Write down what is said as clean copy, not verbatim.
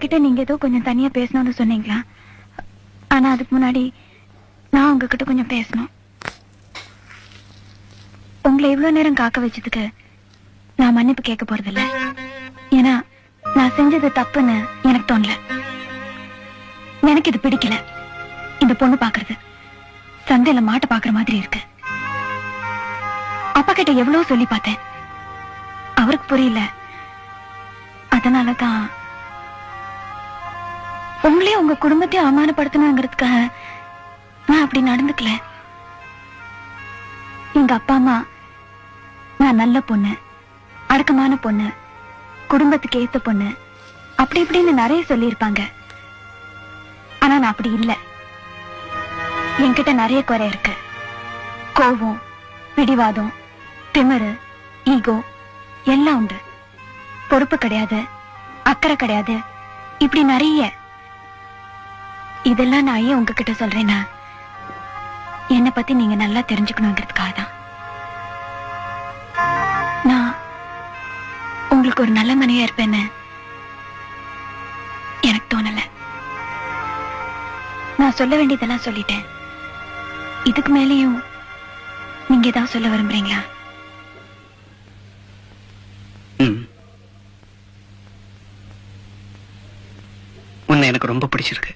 என்கிட்ட நீங்க ஏதோ கொஞ்சம் தனியா பேசணும்னு சொன்னீங்களா? ஆனா அதுக்கு முன்னாடி நான் உங்ககிட்ட கொஞ்சம் பேசணும். உங்களை இவ்வளவு நேரம் காக்க வச்சதுக்கு நான் மன்னிப்பு கேட்க போறதில்ல. ஏன்னா நான் செஞ்சது தப்புன்னு எனக்கு தோணல. எனக்கு இது பிடிக்கல. இந்த பொண்ணு பாக்குறது சந்தையில மாட்ட பாக்குற மாதிரி இருக்கு. அப்பா கிட்ட எவ்வளவு சொல்லி பார்த்தேன், அவருக்கு புரியல. அதனாலதான் உங்களே உங்க குடும்பத்தையும் அவமானப்படுத்தணுங்கிறதுக்காக நான் அப்படி நடந்துக்கல. எங்க அப்பா அம்மா நான் நல்ல பொண்ணு, அடக்கமான பொண்ணு, குடும்பத்துக்கு ஏத்த பொண்ணு, அப்படி இப்படின்னு நிறைய சொல்லியிருப்பாங்க. ஆனா நான் அப்படி இல்லை. என்கிட்ட நிறைய குறை இருக்கு. கோபம், பிடிவாதம், திமிரு, ஈகோ எல்லாம் உண்டு. பொறுப்பு கிடையாது, அக்கறை கிடையாது, இப்படி நிறைய. இதெல்லாம் நான் ஏன் உங்ககிட்ட சொல்றேன்னா, என்னை பத்தி நீங்க நல்லா தெரிஞ்சுக்கணுங்கிறதுக்காக தான். நான் உங்களுக்கு ஒரு நல்ல மனைவியா இருப்பேன்னு எனக்கு தோணல. நான் சொல்ல வேண்டியதெல்லாம் சொல்லிட்டேன். இதுக்கு மேலேயும் நீங்க ஏதாவது சொல்ல விரும்புறீங்களா? உன்னை எனக்கு ரொம்ப பிடிச்சிருக்கு.